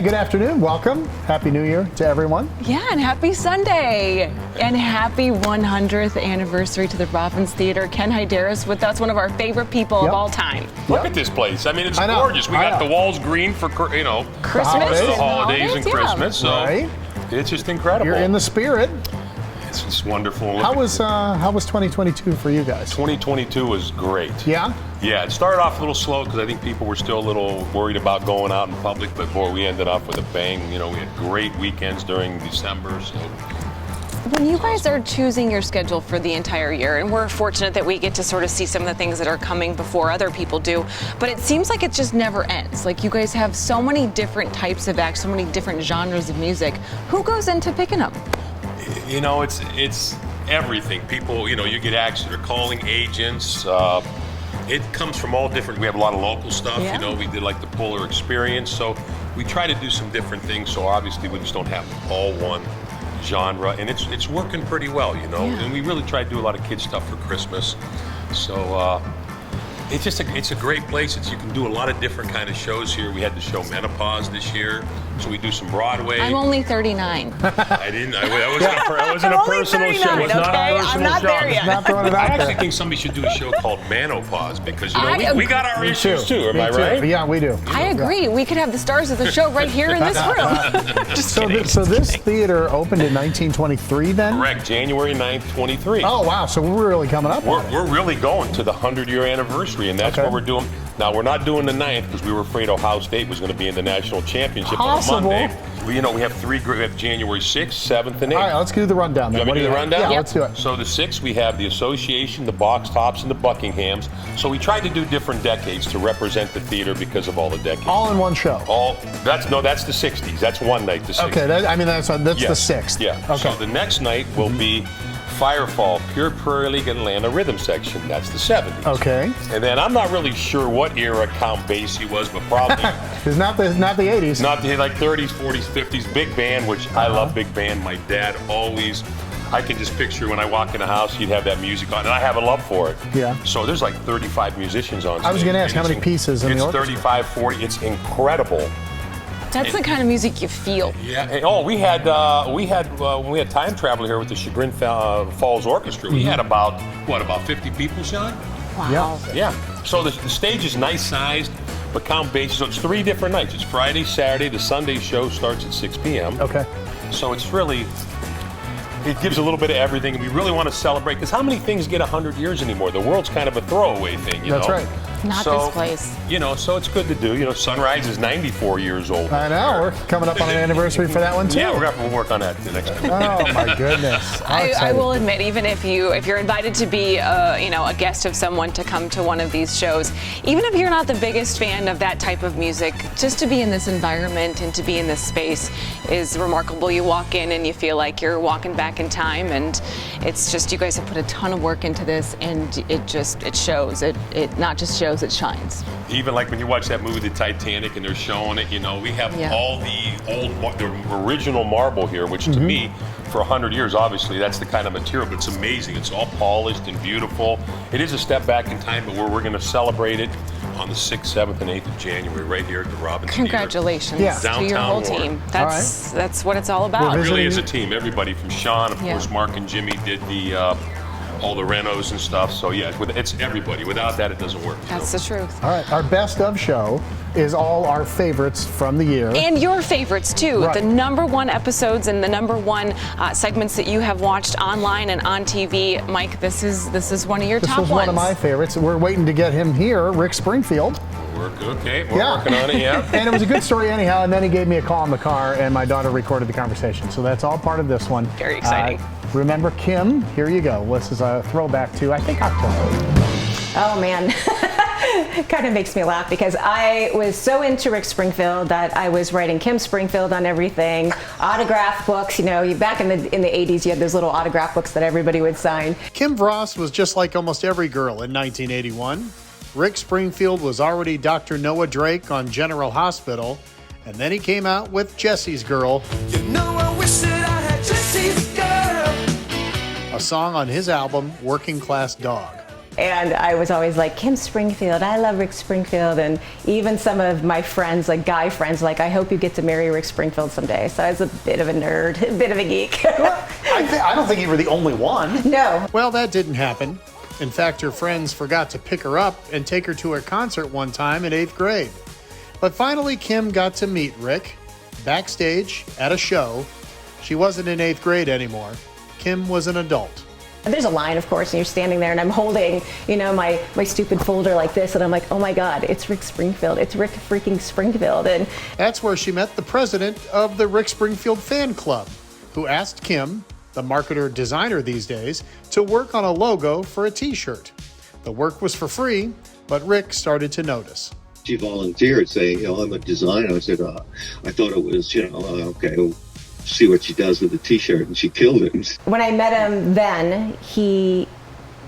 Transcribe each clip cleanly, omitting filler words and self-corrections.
good afternoon. Welcome. Happy New Year to everyone. Yeah, and happy Sunday. And happy 100th anniversary to the Robbins Theater. Ken Hyderis with us, one of our favorite people of all time. Look at this place. I mean, it's gorgeous. We got the walls green for, Christmas. the holidays and Christmas. So right. It's just incredible. You're in the spirit. It's just wonderful. How was 2022 for you guys? 2022 was great. Yeah? Yeah, it started off a little slow because I think people were still a little worried about going out in public, but boy, we ended off with a bang. You know, we had great weekends during December. So when you guys are choosing your schedule for the entire year, and we're fortunate that we get to sort of see some of the things that are coming before other people do, but it seems like it just never ends. Like, you guys have so many different types of acts, so many different genres of music. Who goes into picking them? You know, it's everything. People, you know, you get acts that are calling agents. It comes from all different. We have a lot of local stuff. Yeah. You know, we did like the Polar Experience, so we try to do some different things. So obviously, we just don't have all one genre, and it's working pretty well. You know, and we really try to do a lot of kid stuff for Christmas. So it's just it's a great place. You can do a lot of different kind of shows here. We had the show Menopause this year, so we do some Broadway. I'm only 39. That wasn't a personal show. It was not a personal I'm not show. there yet. Not throwing it I out actually there. think somebody should do a show called Manopause because, you know, I we got our issues too. Am Me I too. right? Yeah, we do. I agree. We could have the stars of the show right here in this room. Just kidding. So this theater opened in 1923 then? Correct. January 9th, 23. Oh, wow. So we're really coming up on it. We're really going to the 100-year anniversary, and that's what we're doing. Now, we're not doing the 9th because we were afraid Ohio State was going to be in the national championship Possible. on Monday. We have three. We have January 6th, 7th, and 8th. All right, let's do the rundown then. You want me to do the rundown? Yeah, Yep. let's do it. So the 6th, we have the Association, the Box Tops, and the Buckinghams. So we tried to do different decades to represent the theater because of all the decades. All in one show. That's the 60s. That's one night, the 60s. Okay, that's the Yes. 6th. Yeah. Okay. So the next night will be Firefall, Pure Prairie League Atlanta Rhythm Section. That's the 70s. Okay. And then I'm not really sure what era Count Basie was, but probably It's not the 80s. not the like 30s, 40s, 50s. Big band, which I love big band. My dad always, I can just picture when I walk in the house, he'd have that music on, and I have a love for it. Yeah. So there's like 35 musicians on stage. I was gonna ask, and how many it's pieces in the It's orchestra? 35, 40. It's incredible. That's the kind of music you feel. Yeah. Hey, we had when we had Time Travel here with the Chagrin Falls Orchestra. We had about 50 people, Sean? Wow. Yeah. So the stage is nice sized, but Count Basie. So it's 3 different nights. It's Friday, Saturday. The Sunday show starts at 6 p.m. Okay. So it's really. It gives a little bit of everything, and we really want to celebrate, because how many things get 100 years anymore? The world's kind of a throwaway thing, you That's know? right. Not this place. You know, so it's good to do. You know, Sunrise is 94 years old. I know. We're coming up on an anniversary for that one too. Yeah, we're going to work on that the next time. Oh my goodness. How I exciting. will admit, even if you're invited to be a guest of someone to come to one of these shows, even if you're not the biggest fan of that type of music, just to be in this environment and to be in this space is remarkable. You walk in and you feel like you're walking back in time, and it's just, you guys have put a ton of work into this, and it shows. It not just shows, it shines. Even like when you watch that movie, The Titanic, and they're showing it, you know, we have all the original marble here, which to me, for 100 years, obviously, that's the kind of material, but it's amazing. It's all polished and beautiful. It is a step back in time, but we're going to celebrate it on the 6th, 7th, and 8th of January right here at the Robbins Theater. Congratulations Yeah. to your Downtown whole Warren. team. That's what it's all about. It We're really is a visiting- team. Everybody from Sean, of course, Mark and Jimmy did all the renos and stuff. So yeah, it's everybody. Without that, it doesn't work. That's the truth. All right, our best of show is all our favorites from the year. And your favorites too. Right. The #1 episodes and the #1 segments that you have watched online and on TV. Mike, this is one of your This top was ones. one of my favorites. We're waiting to get him here, Rick Springfield. We're working on it. Yeah. And it was a good story anyhow, and then he gave me a call in the car, and my daughter recorded the conversation. So that's all part of this one. Very exciting. Remember Kim? Here you go. This is a throwback to, I think, October. Oh man, it kind of makes me laugh because I was so into Rick Springfield that I was writing Kim Springfield on everything, autograph books. You know, back in the 80s, you had those little autograph books that everybody would sign. Kim Voss was just like almost every girl in 1981. Rick Springfield was already Dr. Noah Drake on General Hospital, and then he came out with Jesse's Girl. You know I wish that I had Jesse's Girl. A song on his album, Working Class Dog. And I was always like, Kim Springfield, I love Rick Springfield. And even some of my friends, like guy friends, like, I hope you get to marry Rick Springfield someday. So I was a bit of a nerd, a bit of a geek. I don't think you were the only one. No. Well, that didn't happen. In fact, her friends forgot to pick her up and take her to a concert one time in 8th grade. But finally, Kim got to meet Rick backstage at a show. She wasn't in 8th grade anymore. Kim was an adult. There's a line, of course, and you're standing there, and I'm holding, my stupid folder like this, and I'm like, oh my God, it's Rick Springfield. It's Rick freaking Springfield. And That's where she met the president of the Rick Springfield fan club, who asked Kim, the marketer designer these days, to work on a logo for a t-shirt. The work was for free, but Rick started to notice. She volunteered saying, I'm a designer. I said, I thought it was, okay, we'll see what she does with the t-shirt. And she killed it. when I met him then, he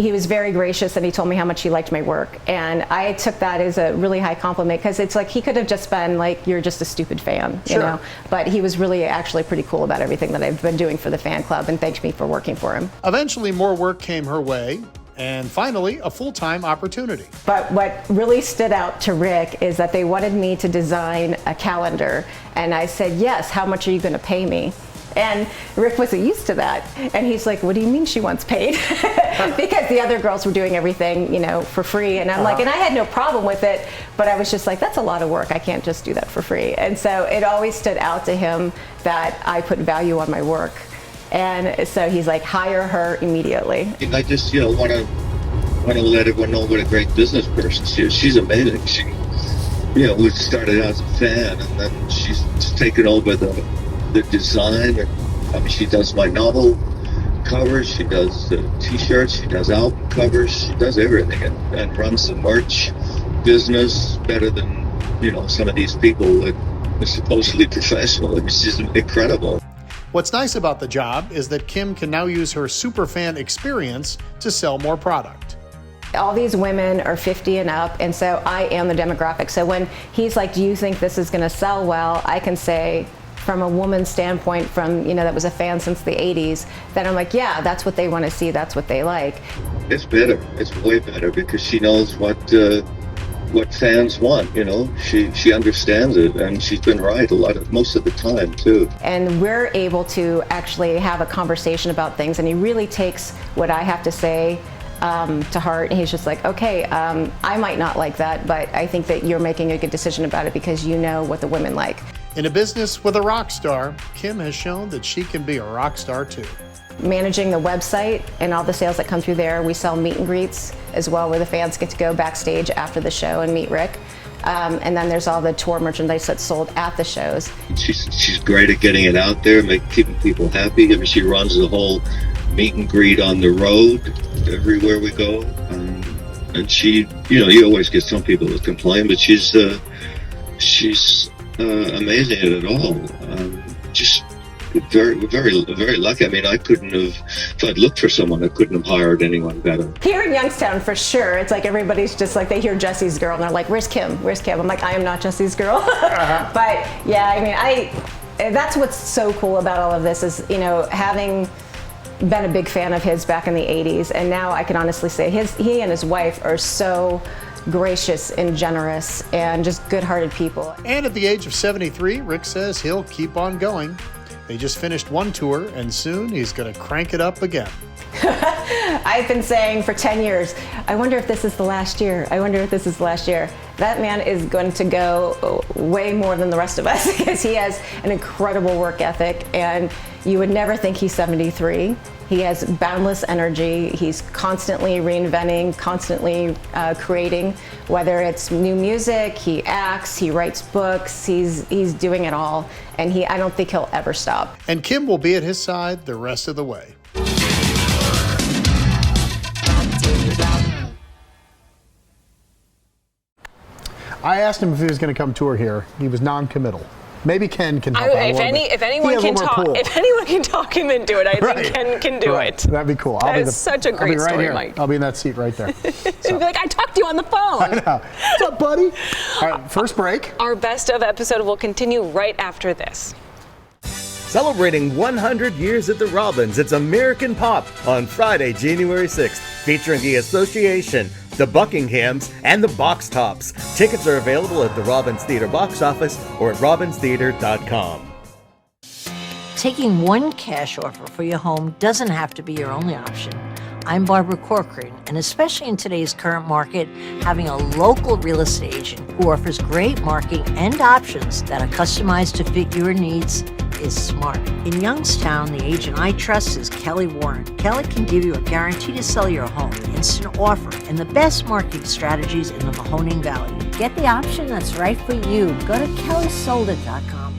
was very gracious, and he told me how much he liked my work. And I took that as a really high compliment, because it's like he could have just been like, you're just a stupid fan, you know? But he was really actually pretty cool about everything that I've been doing for the fan club, and thanked me for working for him. Eventually, more work came her way, and finally, a full-time opportunity. But what really stood out to Rick is that they wanted me to design a calendar. And I said, yes, how much are you going to pay me? And Rick wasn't used to that. And he's like, what do you mean she wants paid? Because the other girls were doing everything, for free. And I'm like, and I had no problem with it, but I was just like, that's a lot of work. I can't just do that for free. And so it always stood out to him that I put value on my work. And so he's like, hire her immediately. I just, want to let everyone know what a great business person she is. She's amazing. She, we started out as a fan, and then she's taken over the design. And, she does my novel covers, she does the t-shirts, she does album covers, she does everything, and runs the merch business better than, some of these people that are supposedly professional. She's incredible. What's nice about the job is that Kim can now use her superfan experience to sell more product. All these women are 50 and up, and so I am the demographic. So when he's like, do you think this is going to sell well? I can say, from a woman's standpoint, that was a fan since the 80s, that I'm like, yeah, that's what they want to see, that's what they like. It's better. It's way better, because she knows what fans want, she understands it, and she's been right most of the time too. And we're able to actually have a conversation about things, and he really takes what I have to say to heart, and he's just like, okay, I might not like that, but I think that you're making a good decision about it because you know what the women like. In a business with a rock star, Kim has shown that she can be a rock star too. Managing the website and all the sales that come through there, we sell meet and greets as well, where the fans get to go backstage after the show and meet Rick. And then there's all the tour merchandise that's sold at the shows. She's great at getting it out there, keeping people happy. She runs the whole meet and greet on the road everywhere we go. And she, you always get some people that complain, but she's amazing at it all. Just very, very, very lucky. I couldn't have, if I'd looked for someone, I couldn't have hired anyone better. Here in Youngstown, for sure, it's like everybody's just like, they hear Jesse's girl, and they're like, where's Kim? Where's Kim? I'm like, I am not Jesse's girl. But yeah, that's what's so cool about all of this is, having been a big fan of his back in the 80s, and now I can honestly say he and his wife are so gracious and generous and just good-hearted people. And at the age of 73, Rick says he'll keep on going. They just finished one tour, and soon he's going to crank it up again. I've been saying for 10 years, I wonder if this is the last year. I wonder if this is the last year. That man is going to go way more than the rest of us, because he has an incredible work ethic, and you would never think he's 73. He has boundless energy. He's constantly reinventing, constantly creating, whether it's new music, he acts, he writes books, he's doing it all. And I don't think he'll ever stop. And Kim will be at his side the rest of the way. I asked him if he was going to come tour here. He was non-committal. Maybe Ken can help out a little bit. If anyone can talk him into it, I think Ken can do it. That'd be cool. That's such a great right story, here. Mike. I'll be in that seat right there. You'll be like, I talked to you on the phone. I know. What's up, buddy? All right, first break. Our best of episode will continue right after this. Celebrating 100 years at the Robins, it's American Pop on Friday, January 6th, featuring the Association, the Buckinghams, and the Box Tops. Tickets are available at the Robbins Theater box office or at robinstheater.com. Taking one cash offer for your home doesn't have to be your only option. I'm Barbara Corcoran, and especially in today's current market, having a local real estate agent who offers great marketing and options that are customized to fit your needs is smart. In Youngstown, the agent I trust is Kelly Warren. Kelly can give you a guarantee to sell your home, instant offer, and the best marketing strategies in the Mahoning Valley. Get the option that's right for you. Go to kellysoldat.com.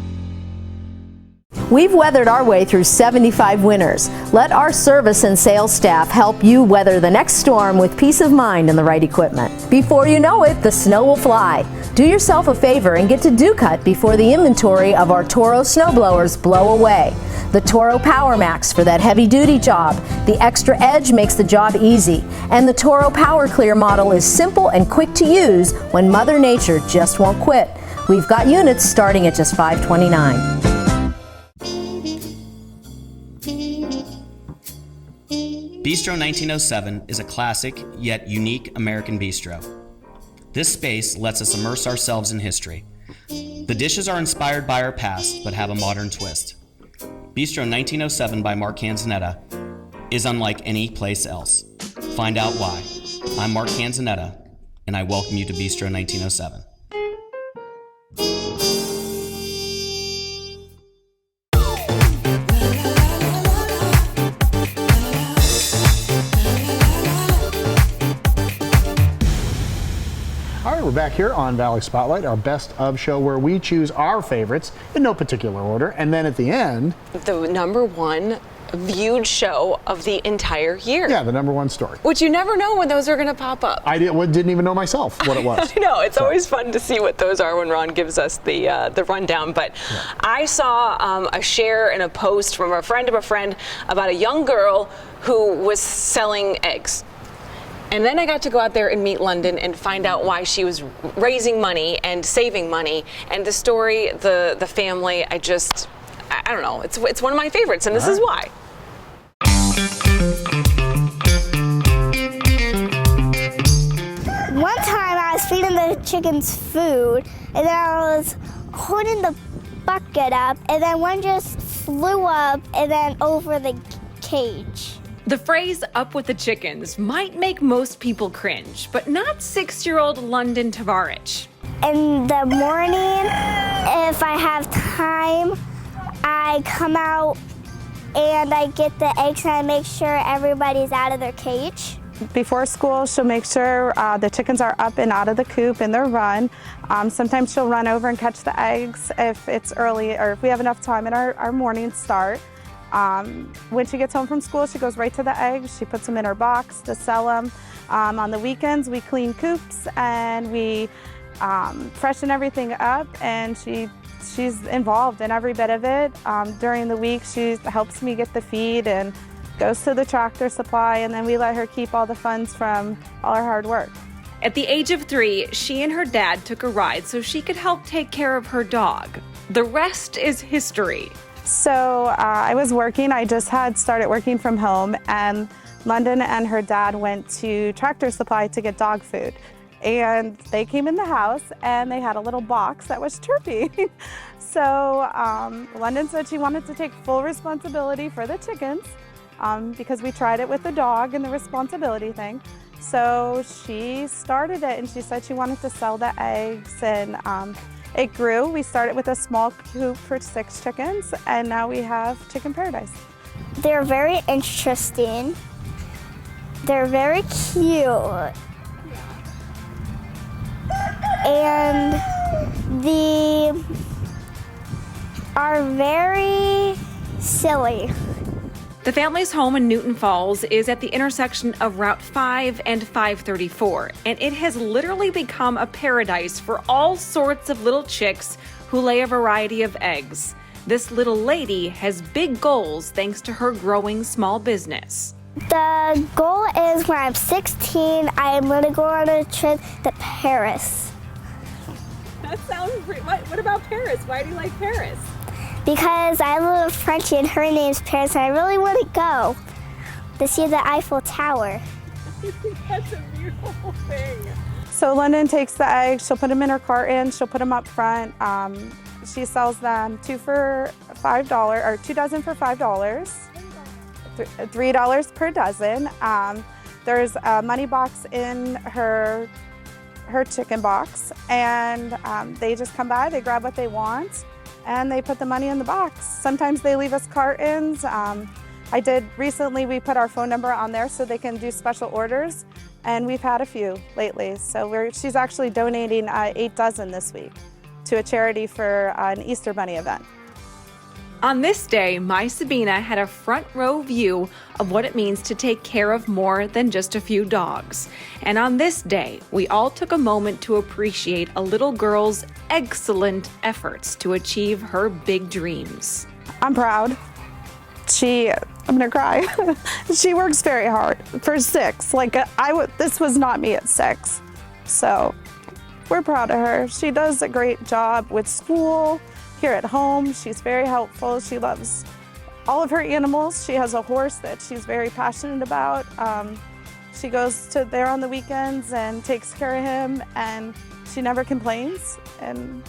We've weathered our way through 75 winters. Let our service and sales staff help you weather the next storm with peace of mind and the right equipment. Before you know it, the snow will fly. Do yourself a favor and get to Ducut before the inventory of our Toro snowblowers blow away. The Toro Power Max for that heavy-duty job. The extra edge makes the job easy. And the Toro Power Clear model is simple and quick to use when Mother Nature just won't quit. We've got units starting at just $529. Bistro 1907 is a classic yet unique American bistro. This space lets us immerse ourselves in history. The dishes are inspired by our past but have a modern twist. Bistro 1907 by Mark Canzanetta is unlike any place else. Find out why. I'm Mark Canzanetta, and I welcome you to Bistro 1907. We're back here on Valley Spotlight, our best of show where we choose our favorites in no particular order. And then at the end, The #1 viewed show of the entire year. yeah, the #1 story. Which you never know when those are going to pop up. I didn't even know myself what it was. I know, it's always fun to see what those are when Ron gives us the rundown. But yeah. I saw a share in a post from a friend of a friend about a young girl who was selling eggs. And then I got to go out there and meet London and find out why she was raising money and saving money. And the story, the family, I don't know. It's one of my favorites, and this is why. One time I was feeding the chickens food, and then I was holding the bucket up, and then one just flew up and then over the cage. The phrase "up with the chickens" might make most people cringe, but not 6-year-old London Tavarich. In the morning, if I have time, I come out and I get the eggs and I make sure everybody's out of their cage. Before school, she'll make sure the chickens are up and out of the coop in their run. Sometimes she'll run over and catch the eggs if it's early or if we have enough time in our morning start. When she gets home from school, she goes right to the eggs. She puts them in her box to sell them. On the weekends, we clean coops and we freshen everything up, and she's involved in every bit of it. During the week, she helps me get the feed and goes to the Tractor Supply, and then we let her keep all the funds from all her hard work. At the age of 3, she and her dad took a ride so she could help take care of her dog. The rest is history. So I was working. I just had started working from home, and London and her dad went to Tractor Supply to get dog food. And they came in the house and they had a little box that was chirping. So London said she wanted to take full responsibility for the chickens because we tried it with the dog and the responsibility thing. So she started it, and she said she wanted to sell the eggs, and it grew. We started with a small coop for 6 chickens, and now we have Chicken Paradise. They're very interesting. They're very cute. And they are very silly. The family's home in Newton Falls is at the intersection of Route 5 and 534, and it has literally become a paradise for all sorts of little chicks who lay a variety of eggs. This little lady has big goals thanks to her growing small business. The goal is when I'm 16, I am going to go on a trip to Paris. That sounds great. What about Paris? Why do you like Paris? Because I have a little Frenchie and her name's Paris, and I really want to go to see the Eiffel Tower. That's a beautiful thing. So London takes the eggs, she'll put them in her carton, she'll put them up front. She sells them two for $5, or 2 dozen for $5, $3 per dozen. There's a money box in her chicken box, and they just come by, they grab what they want, and they put the money in the box. Sometimes they leave us cartons. I did recently, we put our phone number on there so they can do special orders, and we've had a few lately. So she's actually donating 8 dozen this week to a charity for an Easter Bunny event. On this day, my Sabina had a front row view of what it means to take care of more than just a few dogs. And on this day, we all took a moment to appreciate a little girl's excellent efforts to achieve her big dreams. I'm proud. I'm gonna cry. She works very hard for 6. This was not me at 6. So we're proud of her. She does a great job with school, here at home. She's very helpful. She loves all of her animals. She has a horse that she's very passionate about. She goes to there on the weekends and takes care of him, and she never complains, and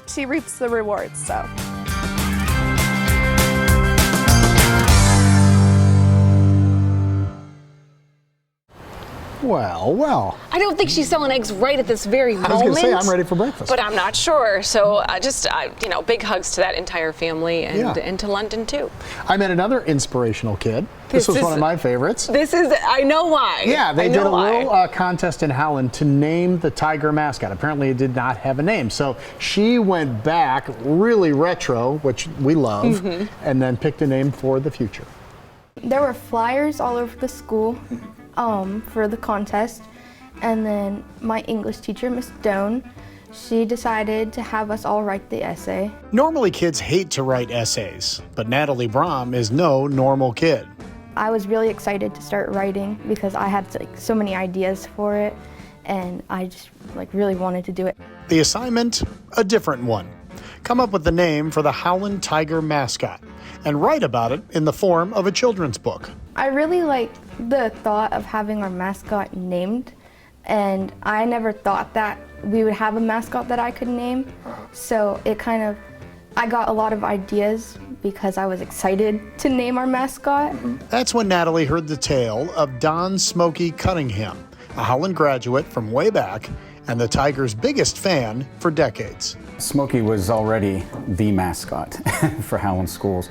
she reaps the rewards, so. Well. I don't think she's selling eggs right at this very moment. I was going to say, I'm ready for breakfast. But I'm not sure. So big hugs to that entire family and to London too. I met another inspirational kid. This was one of my favorites. I know why. Yeah, they did a little contest in Howland to name the tiger mascot. Apparently it did not have a name. So she went back really retro, which we love, and then picked a name for the future. There were flyers all over the school for the contest, and then my English teacher, Miss Doan, she decided to have us all write the essay. Normally kids hate to write essays, but Natalie Brom is no normal kid. I was really excited to start writing because I had so many ideas for it, and I just really wanted to do it. The assignment, a different one. Come up with the name for the Howland Tiger mascot and write about it in the form of a children's book. I really like the thought of having our mascot named, and I never thought that we would have a mascot that I could name. So I got a lot of ideas because I was excited to name our mascot. That's when Natalie heard the tale of Don Smokey Cunningham, a Howland graduate from way back and the Tigers' biggest fan for decades. Smokey was already the mascot for Howland schools.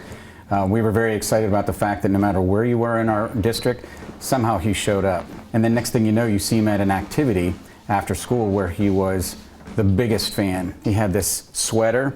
We were very excited about the fact that no matter where you were in our district, somehow he showed up. And then next thing you know, you see him at an activity after school where he was the biggest fan. He had this sweater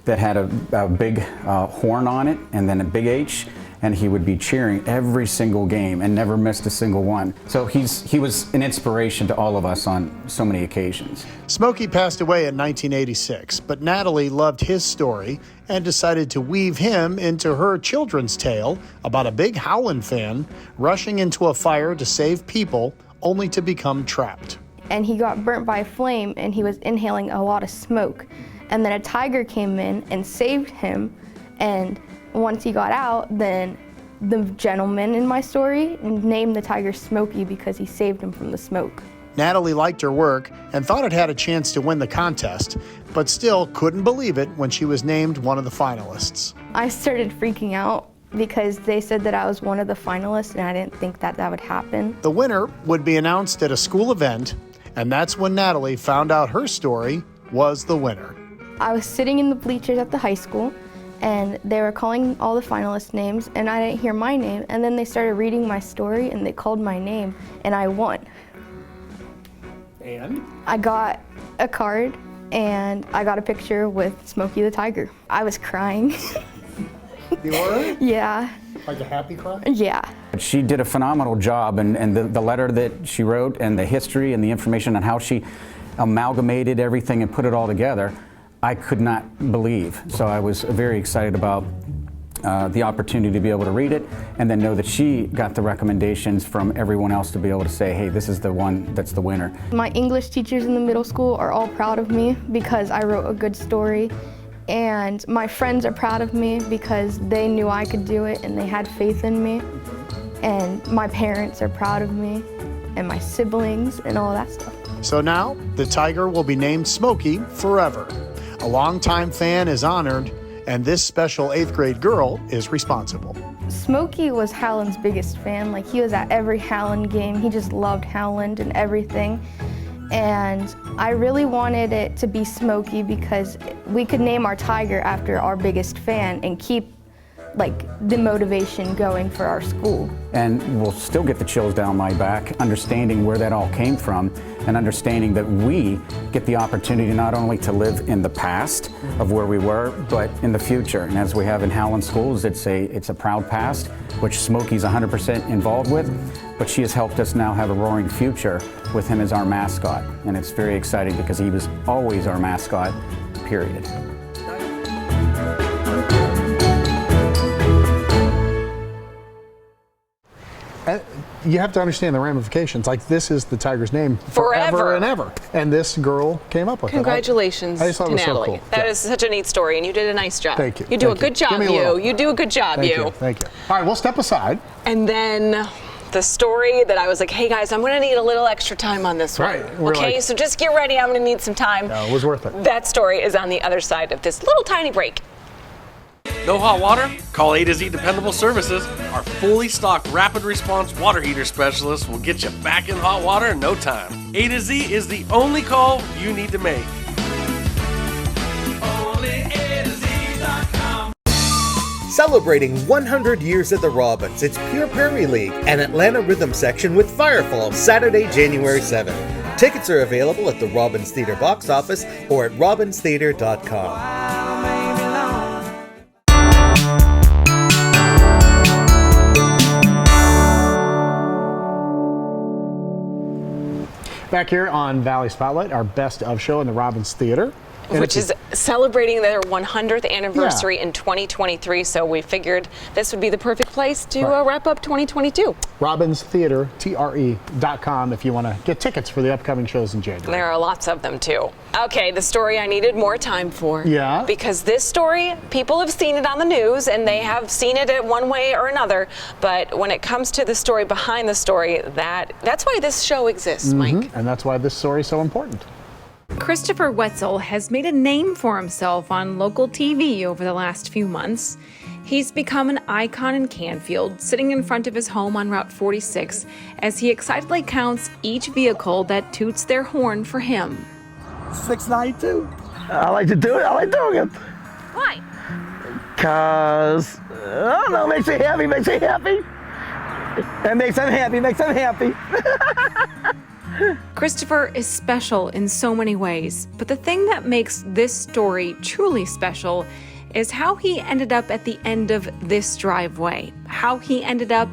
that had a big horn on it and then a big H, and he would be cheering every single game and never missed a single one. So he was an inspiration to all of us on so many occasions. Smokey passed away in 1986, but Natalie loved his story and decided to weave him into her children's tale about a big Howland fan rushing into a fire to save people only to become trapped. And he got burnt by a flame, and he was inhaling a lot of smoke. And then a tiger came in and saved him, and once he got out, then the gentleman in my story named the tiger Smokey because he saved him from the smoke. Natalie liked her work and thought it had a chance to win the contest, but still couldn't believe it when she was named one of the finalists. I started freaking out because they said that I was one of the finalists, and I didn't think that would happen. The winner would be announced at a school event, and that's when Natalie found out her story was the winner. I was sitting in the bleachers at the high school, and they were calling all the finalist names, and I didn't hear my name, and then they started reading my story, and they called my name, and I won. And? I got a card, and I got a picture with Smokey the Tiger. I was crying. You were? Yeah. Like a happy cry? Yeah. She did a phenomenal job, and the letter that she wrote and the history and the information on how she amalgamated everything and put it all together, I could not believe. So I was very excited about the opportunity to be able to read it and then know that she got the recommendations from everyone else to be able to say, hey, this is the one that's the winner. My English teachers in the middle school are all proud of me because I wrote a good story, And my friends are proud of me because they knew I could do it and they had faith in me. And my parents are proud of me and my siblings and all that stuff. So now, the Tiger will be named Smokey forever. A longtime fan is honored, and this special 8th grade girl is responsible. Smokey was Howland's biggest fan. Like, he was at every Howland game. He just loved Howland and everything. And I really wanted it to be Smokey because we could name our Tiger after our biggest fan and keep like the motivation going for our school. And we'll still get the chills down my back, understanding where that all came from and understanding that we get the opportunity not only to live in the past of where we were, but in the future. And as we have in Howland Schools, it's a proud past, which Smokey's 100% involved with, but she has helped us now have a roaring future with him as our mascot. And it's very exciting because he was always our mascot, period. You have to understand the ramifications. Like, this is the Tiger's name forever and ever. And this girl came up with Congratulations it. I just thought to it was Natalie. so cool. That is such a neat story, and you did a nice job. Thank you. You do Thank a good you. job, Give me a little. you. You do a good job, Thank you. Thank you. All right, we'll step aside. And then the story that I was like, hey guys, I'm going to need a little extra time on this one. Right. We're Okay, like, so just get ready. I'm going to need some time. No, it was worth it. That story is on the other side of this little tiny break. No hot water? Call A to Z Dependable Services. Our fully stocked rapid response water heater specialist will get you back in hot water in no time. A to Z is the only call you need to make. Celebrating 100 years at the Robins, it's Pure Prairie League and Atlanta Rhythm Section with Firefall Saturday, January 7th. Tickets are available at the Robbins Theater box office or at robinstheater.com. Back here on Valley Spotlight, our best of show in the Robbins Theater. Which is celebrating their 100th anniversary in 2023, so we figured this would be the perfect place to wrap up 2022. RobinsTheater.com if you want to get tickets for the upcoming shows in January. There are lots of them too. Okay, the story I needed more time for. Yeah? Because this story, people have seen it on the news and they have seen it in one way or another, but when it comes to the story behind the story, that's why this show exists, Mike. And that's why this story is so important. Christopher Wetzel has made a name for himself on local TV over the last few months. He's become an icon in Canfield, sitting in front of his home on Route 46 as he excitedly counts each vehicle that toots their horn for him. 692. I like to do it. I like doing it. Why? Because, I don't know, makes you happy, makes you happy. That makes them happy, makes them happy. Christopher is special in so many ways, but the thing that makes this story truly special is how he ended up at the end of this driveway, how he ended up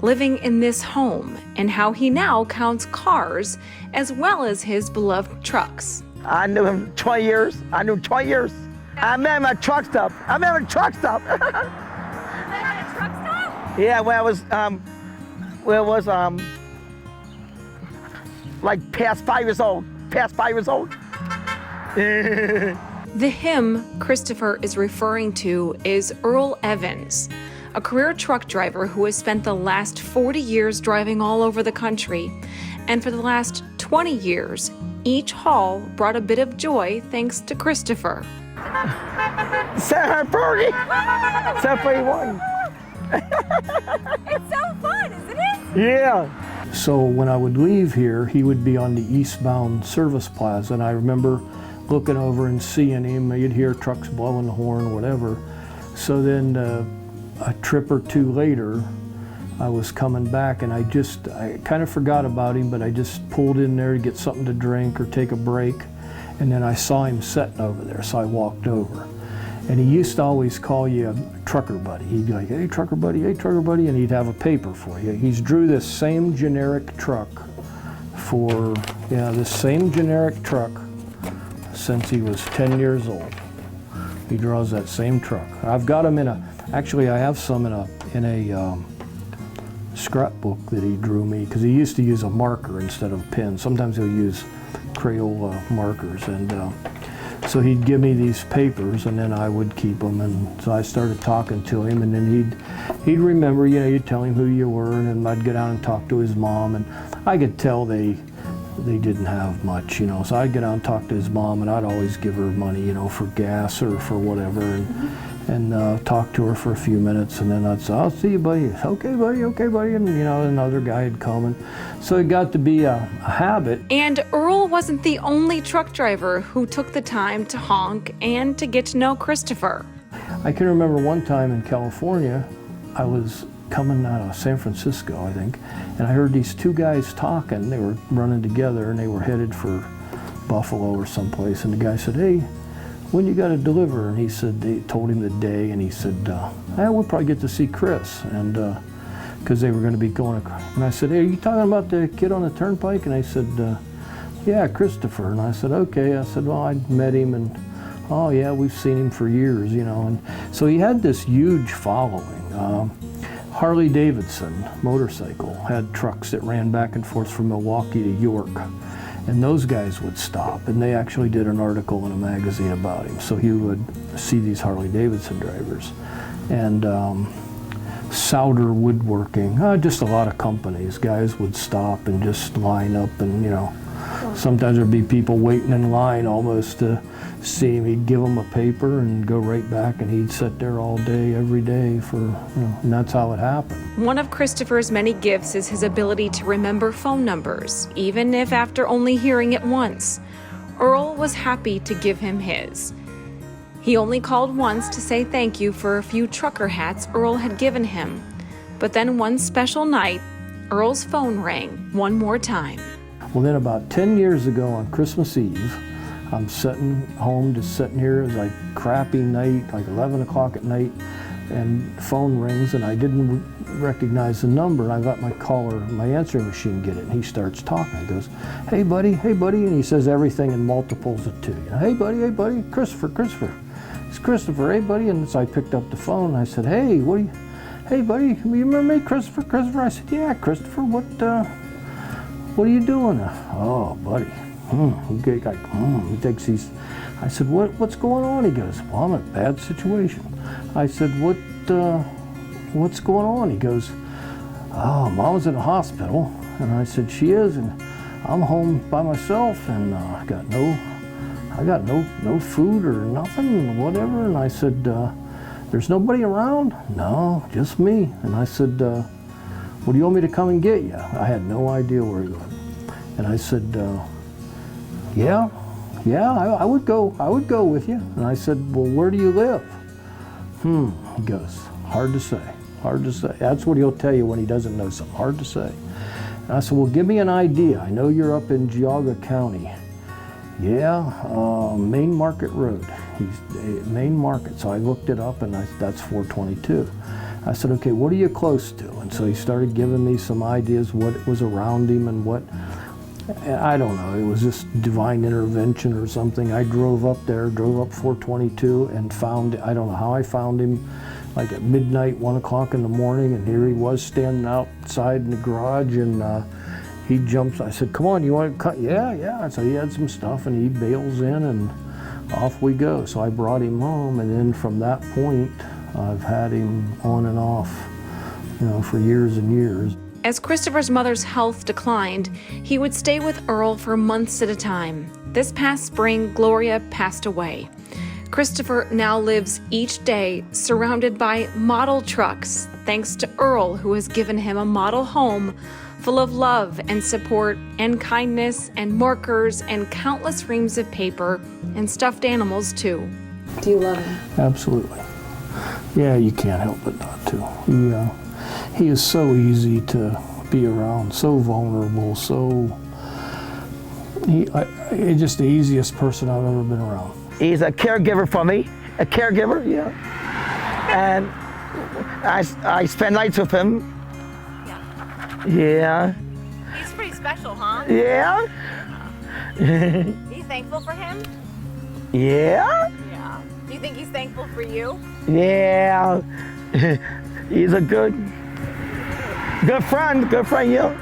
living in this home, and how he now counts cars as well as his beloved trucks. I knew him 20 years. I knew 20 years. I met him at truck stop. I met him at truck stop. Yeah, when I was, like past 5 years old. Past 5 years old. The him Christopher is referring to is Earl Evans, a career truck driver who has spent the last 40 years driving all over the country. And for the last 20 years, each haul brought a bit of joy thanks to Christopher. San Fergie! 741. It's so fun, isn't it? Yeah. So when I would leave here, he would be on the eastbound service plaza, and I remember looking over and seeing him. You'd hear trucks blowing the horn or whatever. So then a trip or two later, I was coming back, and I kind of forgot about him, but I just pulled in there to get something to drink or take a break, and then I saw him sitting over there, so I walked over. And he used to always call you a trucker buddy. He'd be like, hey, trucker buddy, and he'd have a paper for you. He's drew this same generic truck since he was 10 years old. He draws that same truck. I've got him I have some in a scrapbook that he drew me, because he used to use a marker instead of a pen. Sometimes he'll use Crayola markers. And So he'd give me these papers, and then I would keep them. And so I started talking to him, and then he'd remember, you know, you'd tell him who you were, and then I'd go down and talk to his mom, and I could tell they didn't have much, you know. So I'd go down and talk to his mom, and I'd always give her money, you know, for gas or for whatever, and talk to her for a few minutes, and then I'd say, I'll see you, buddy. Okay, buddy, and, you know, another guy had come, and so it got to be a habit. And Earl wasn't the only truck driver who took the time to honk and to get to know Christopher. I can remember one time in California, I was coming out of San Francisco, I think, and I heard these two guys talking. They were running together, and they were headed for Buffalo or someplace, and the guy said, hey, when you got to deliver? And he said, they told him the day, and he said, we'll probably get to see Chris, and because they were going to be going, and I said, hey, are you talking about the kid on the turnpike? And I said, yeah, Christopher. And I said, okay. I said, well, I met him, and oh yeah, we've seen him for years, you know. And so he had this huge following. Harley Davidson motorcycle had trucks that ran back and forth from Milwaukee to York. And those guys would stop, and they actually did an article in a magazine about him. So he would see these Harley Davidson drivers. And Souder Woodworking, just a lot of companies. Guys would stop and just line up, and, you know, sometimes there'd be people waiting in line almost to see him. He'd give them a paper and go right back, and he'd sit there all day, every day for, you know, and that's how it happened. One of Christopher's many gifts is his ability to remember phone numbers, even if after only hearing it once. Earl was happy to give him his. He only called once to say thank you for a few trucker hats Earl had given him. But then one special night, Earl's phone rang one more time. Well, then about 10 years ago on Christmas Eve, I'm sitting home, just sitting here. It was like crappy night, like 11 o'clock at night, and the phone rings, and I didn't recognize the number. I got my caller, my answering machine get it, and he starts talking. He goes, hey buddy, and he says everything in multiples of two. You know, hey buddy, Christopher. It's Christopher, hey buddy. And so I picked up the phone, and I said, hey buddy, you remember me, Christopher? I said, yeah, Christopher, what are you doing? Oh, buddy. He takes these. I said, what's going on? He goes, well, I'm in a bad situation. I said, what's going on? He goes, oh, Mama's in the hospital. And I said, she is, and I'm home by myself, and I got no food or nothing, whatever. And I said, there's nobody around? No, just me. And I said, well, do you want me to come and get you? I had no idea where he lived. And I said, yeah, I would go with you. And I said, well, where do you live? He goes, hard to say. That's what he'll tell you when he doesn't know something, hard to say. And I said, well, give me an idea. I know you're up in Geauga County. Yeah, Main Market Road. He's Main Market. So I looked it up, and that's 422. I said, okay, what are you close to? And so he started giving me some ideas what was around him and what, I don't know, it was just divine intervention or something. I drove up 422 and found, I don't know how I found him, like at midnight, 1 o'clock in the morning, and here he was standing outside in the garage, and he jumps. I said, come on, you want to cut? Yeah. So he had some stuff, and he bails in, and off we go. So I brought him home, and then from that point, I've had him on and off, you know, for years and years. As Christopher's mother's health declined, he would stay with Earl for months at a time. This past spring, Gloria passed away. Christopher now lives each day surrounded by model trucks, thanks to Earl, who has given him a model home full of love and support and kindness and markers and countless reams of paper and stuffed animals, too. Do you love him? Absolutely. Yeah, you can't help but not to. He is so easy to be around, so vulnerable, he's just the easiest person I've ever been around. He's a caregiver for me, yeah. And I spend nights with him. Yeah. He's pretty special, huh? Yeah. Are you thankful for him? Yeah. Yeah. Do you think he's thankful for you? Yeah. He's a good friend, yeah.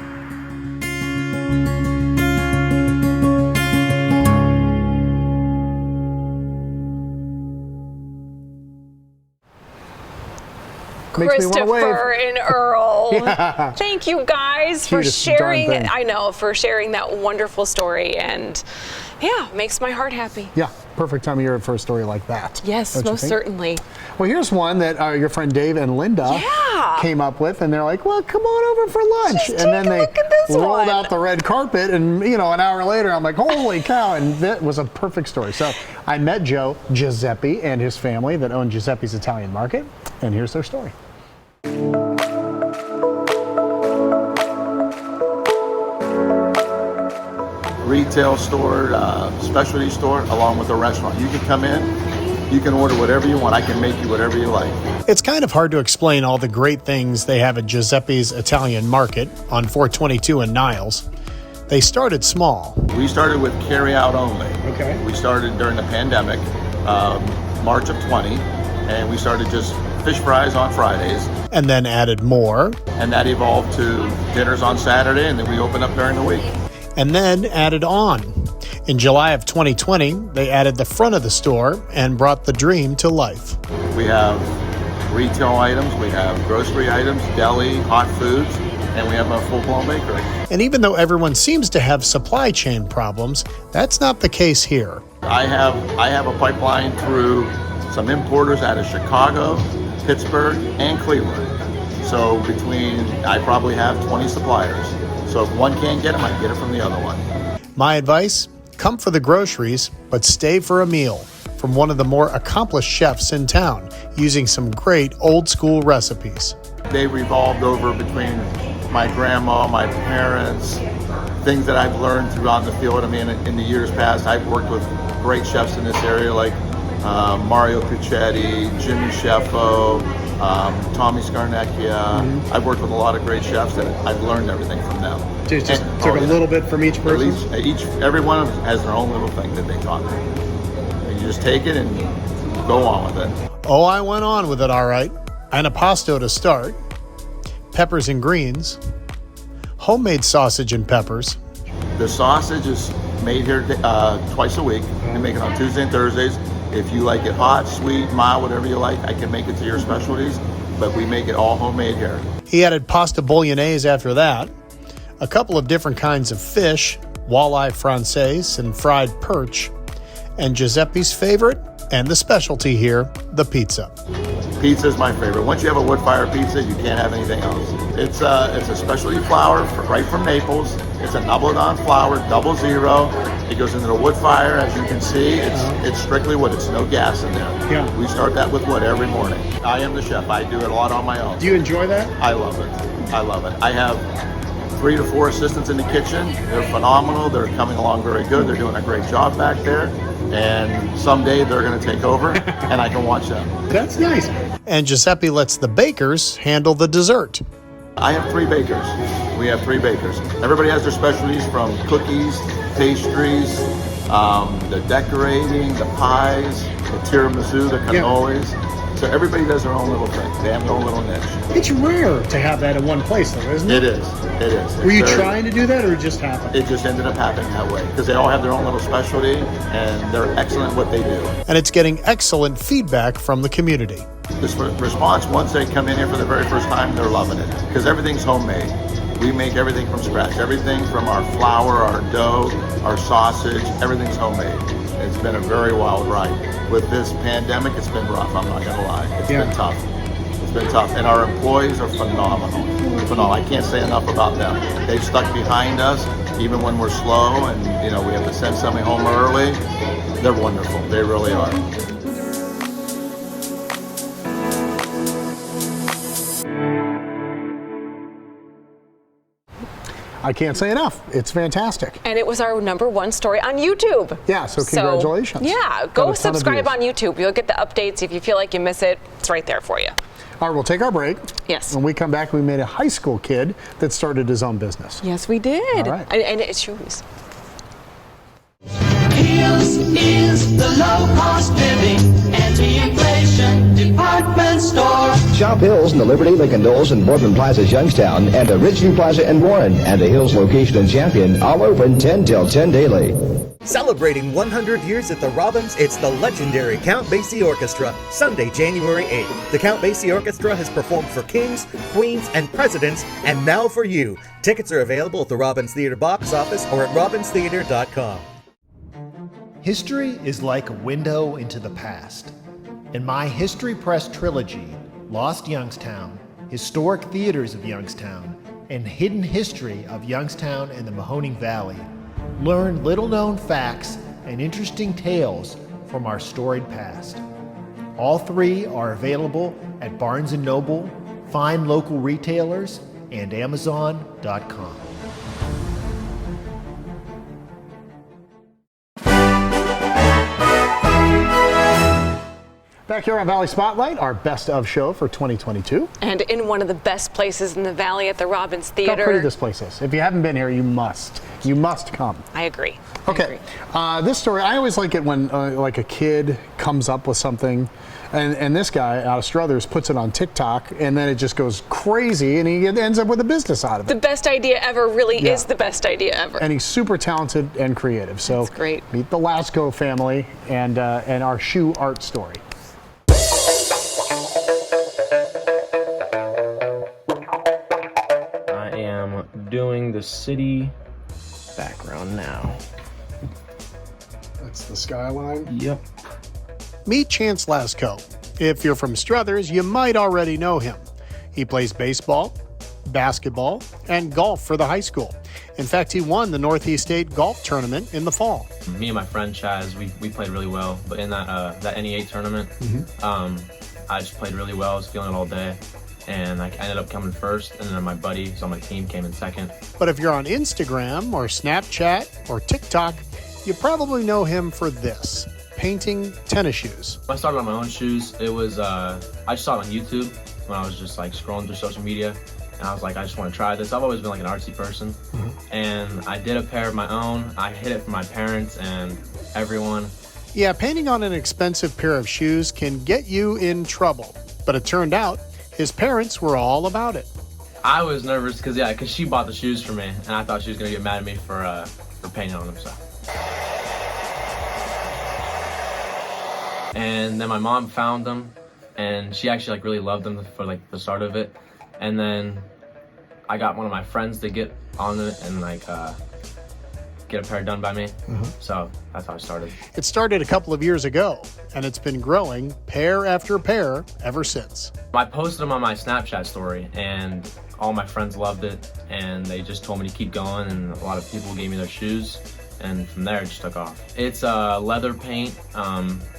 Makes me wanna wave. Christopher and Earl. Yeah. Thank you guys for Cutest darn sharing. thing. I know, for sharing that wonderful story, and yeah, makes my heart happy. Yeah, perfect time of year for a story like that. Yes, don't you most think? certainly. Well, here's one that your friend Dave and Linda came up with, and they're like, "Well, come on over for lunch." Just and then take a they look at this rolled one. out the red carpet, and an hour later, I'm like, "Holy cow!" And that was a perfect story. So I met Joe Giuseppe and his family that own Giuseppe's Italian Market, and here's their story. Retail store, specialty store, along with a restaurant. You can come in, you can order whatever you want. I can make you whatever you like. It's kind of hard to explain all the great things they have at Giuseppe's Italian Market on 422 in Niles. They started small. We started with carry out only. Okay. We started during the pandemic, March of 20, and we started just fish fries on Fridays. And then added more. And that evolved to dinners on Saturday, and then we opened up during the week. And then added on. In July of 2020, they added the front of the store and brought the dream to life. We have retail items, we have grocery items, deli, hot foods, and we have a full-blown bakery. And even though everyone seems to have supply chain problems, that's not the case here. I have a pipeline through some importers out of Chicago, Pittsburgh, and Cleveland. So I probably have 20 suppliers. So if one can't get them, I get it from the other one. My advice, come for the groceries, but stay for a meal from one of the more accomplished chefs in town, using some great old school recipes. They revolved over between my grandma, my parents, things that I've learned throughout the field. I mean, in the years past, I've worked with great chefs in this area like Mario Puccetti, Jimmy Sheffo, Tommy Scarnecchia. I've worked with a lot of great chefs, and I've learned everything from them. Just took a little bit from each person? Every one of them has their own little thing that they taught me. And you just take it and go on with it. Oh, I went on with it all right. Antipasto to start, peppers and greens, homemade sausage and peppers. The sausage is made here twice a week. We make it on Tuesday and Thursdays. If you like it hot, sweet, mild, whatever you like, I can make it to your specialties, but we make it all homemade here. He added pasta bolognese after that, a couple of different kinds of fish, walleye francaise and fried perch, and Giuseppe's favorite and the specialty here, the pizza. Pizza is my favorite. Once you have a wood fire pizza, you can't have anything else. It's a specialty flour right from Naples. It's a Nablodan flour, 00. It goes into the wood fire. As you can see, it's strictly wood. It's no gas in there. Yeah. We start that with wood every morning. I am the chef. I do it a lot on my own. Do you enjoy that? I love it. I love it. I have 3 to 4 assistants in the kitchen. They're phenomenal. They're coming along very good. They're doing a great job back there. And someday they're going to take over, and I can watch them. That's nice. And Giuseppe lets the bakers handle the dessert. I have 3 bakers. We have 3 bakers. Everybody has their specialties, from cookies, pastries, the decorating, the pies, the tiramisu, the cannolis. So everybody does their own little thing. They have their own little niche. It's rare to have that in one place, though, isn't it? It is. It is. Were you trying to do that, or it just happened? It just ended up happening that way because they all have their own little specialty, and they're excellent at what they do. And it's getting excellent feedback from the community. This response, once they come in here for the very first time, they're loving it because everything's homemade. We make everything from scratch. Everything from our flour, our dough, our sausage, everything's homemade. It's been a very wild ride. With this pandemic, it's been rough, I'm not gonna lie. It's been tough. It's been tough. And our employees are phenomenal. Phenomenal. I can't say enough about them. They've stuck behind us, even when we're slow and we have to send somebody home early. They're wonderful. They really are. I can't say enough. It's fantastic. And it was our #1 story on YouTube. Yeah, so congratulations. Yeah, go subscribe on YouTube. You'll get the updates. If you feel like you miss it, it's right there for you. All right, we'll take our break. Yes. When we come back, we made a high school kid that started his own business. Yes, we did. All right. And it's shoes. Heels is the low cost living, anti-inflation. Fashion Department Store. Shop Hills in the Liberty, Lincoln Knolls, and Boardman Plaza's Youngstown, and the Ridgeview Plaza in Warren, and the Hills location in Champion, all open 10 till 10 daily. Celebrating 100 years at the Robins, it's the legendary Count Basie Orchestra, Sunday, January 8th. The Count Basie Orchestra has performed for kings, queens, and presidents, and now for you. Tickets are available at the Robbins Theater box office or at robinstheater.com. History is like a window into the past. In my History Press trilogy, Lost Youngstown, Historic Theaters of Youngstown, and Hidden History of Youngstown and the Mahoning Valley, learn little-known facts and interesting tales from our storied past. All three are available at Barnes & Noble, fine local retailers, and Amazon.com. Back here on Valley Spotlight, our best of show for 2022. And in one of the best places in the Valley at the Robbins Theater. How pretty this place is. If you haven't been here, you must. You must come. I agree. Okay. This story, I always like it when like a kid comes up with something, and this guy out of Struthers puts it on TikTok, and then it just goes crazy, and he ends up with a business out of it. The best idea ever really is the best idea ever. And he's super talented and creative. So that's great. Meet the Lasco family and our shoe art story. I am doing the city background now. That's the skyline? Yep. Meet Chance Lasco. If you're from Struthers, you might already know him. He plays baseball, basketball, and golf for the high school. In fact, he won the Northeast State Golf Tournament in the fall. Me and my friend Chaz, we played really well, but in that NEA tournament, I just played really well. I was feeling it all day, and I ended up coming first, and then my buddy who's on my team came in second. But if you're on Instagram or Snapchat or TikTok, you probably know him for this: painting tennis shoes. When I started on my own shoes, it was, I just saw it on YouTube when I was just like scrolling through social media, and I was like, I just want to try this. I've always been like an artsy person, and I did a pair of my own. I hid it from my parents and everyone. Yeah, painting on an expensive pair of shoes can get you in trouble, but it turned out his parents were all about it. I was nervous because she bought the shoes for me, and I thought she was gonna get mad at me for painting on them. So. And then my mom found them, and she actually like really loved them for like the start of it. And then I got one of my friends to get on it and like get a pair done by me. So that's how I started. It started a couple of years ago, and it's been growing pair after pair ever since. I posted them on my Snapchat story, and all my friends loved it, and they just told me to keep going, and a lot of people gave me their shoes, and from there it just took off. It's leather paint,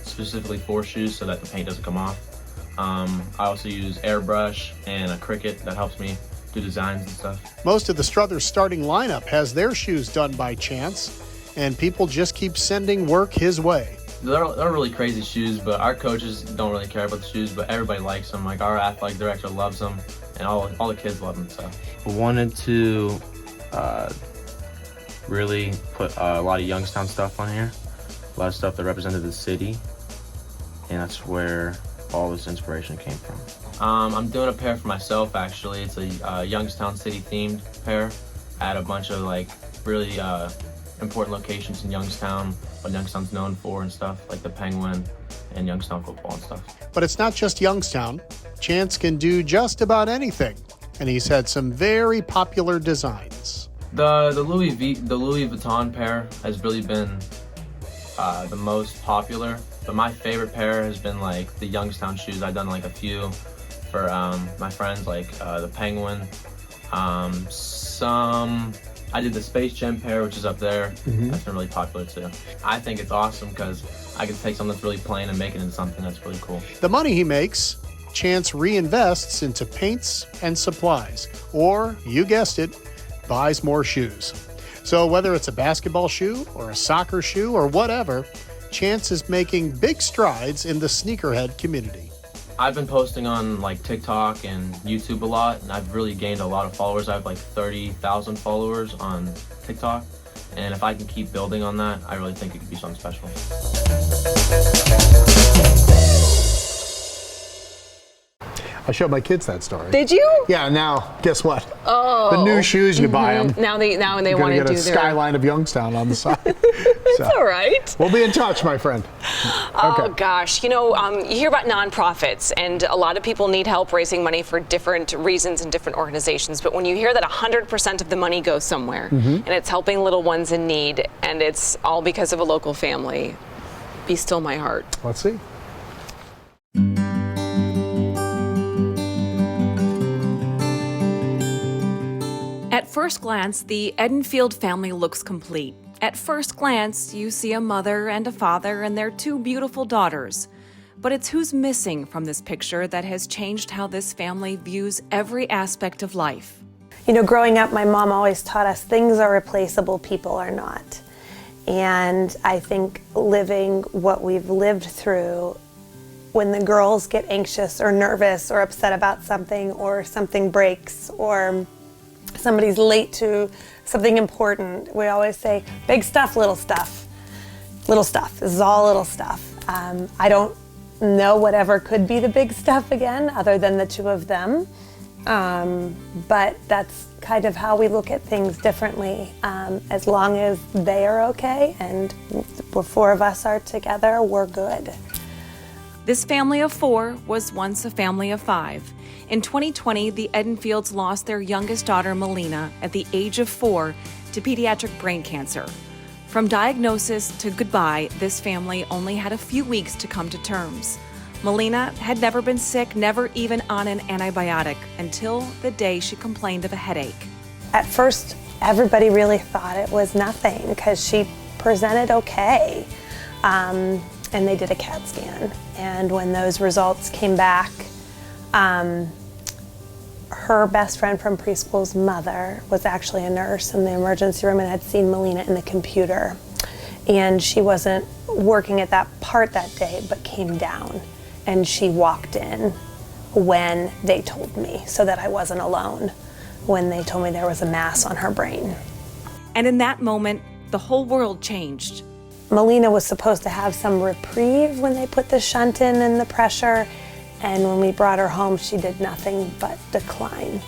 specifically for shoes so that the paint doesn't come off. I also use airbrush and a Cricut that helps me do designs and stuff. Most of the Struthers starting lineup has their shoes done by Chance, and people just keep sending work his way. They're really crazy shoes, but our coaches don't really care about the shoes, but everybody likes them. Like our athletic director loves them, and all the kids love them. So I wanted to really put a lot of Youngstown stuff on here, a lot of stuff that represented the city, and that's where all this inspiration came from. I'm doing a pair for myself, actually. It's a Youngstown City themed pair. I had a bunch of like really important locations in Youngstown, what Youngstown's known for and stuff, like the Penguin and Youngstown football and stuff. But it's not just Youngstown. Chance can do just about anything, and he's had some very popular designs. The Louis Vuitton pair has really been the most popular, but my favorite pair has been like the Youngstown shoes. I've done like a few for my friends, like the Penguin. I did the Space Jam pair, which is up there. That's been really popular too. I think it's awesome because I can take something that's really plain and make it into something that's really cool. The money he makes, Chance reinvests into paints and supplies, or, you guessed it, buys more shoes. So whether it's a basketball shoe or a soccer shoe or whatever, Chance is making big strides in the sneakerhead community. I've been posting on like TikTok and YouTube a lot, and I've really gained a lot of followers. I have like 30,000 followers on TikTok, and if I can keep building on that, I really think it could be something special. I showed my kids that story. Did you? Yeah, now, guess what? Oh. The new shoes, you buy them. Now they want to do get a their skyline of Youngstown on the side. It's all right. We'll be in touch, my friend. Oh gosh, you know, you hear about nonprofits, and a lot of people need help raising money for different reasons and different organizations. But when you hear that 100% of the money goes somewhere, and it's helping little ones in need, and it's all because of a local family, be still my heart. Let's see. At first glance, the Edenfield family looks complete. At first glance, you see a mother and a father and their 2 beautiful daughters. But it's who's missing from this picture that has changed how this family views every aspect of life. You know, growing up, my mom always taught us things are replaceable, people are not. And I think living what we've lived through, when the girls get anxious or nervous or upset about something, or something breaks, or somebody's late to something important, we always say, big stuff, little stuff. Little stuff. This is all little stuff. I don't know whatever could be the big stuff again, other than the 2 of them. But that's kind of how we look at things differently. As long as they are okay and the 4 of us are together, we're good. This family of 4 was once a family of 5. In 2020, the Edenfields lost their youngest daughter, Melina, at the age of 4 to pediatric brain cancer. From diagnosis to goodbye, this family only had a few weeks to come to terms. Melina had never been sick, never even on an antibiotic, until the day she complained of a headache. At first, everybody really thought it was nothing because she presented okay. And they did a CAT scan. And when those results came back, her best friend from preschool's mother was actually a nurse in the emergency room and had seen Melina in the computer. And she wasn't working at that part that day, but came down. And she walked in when they told me, so that I wasn't alone, when they told me there was a mass on her brain. And in that moment, the whole world changed. Melina was supposed to have some reprieve when they put the shunt in and the pressure, and when we brought her home, she did nothing but decline.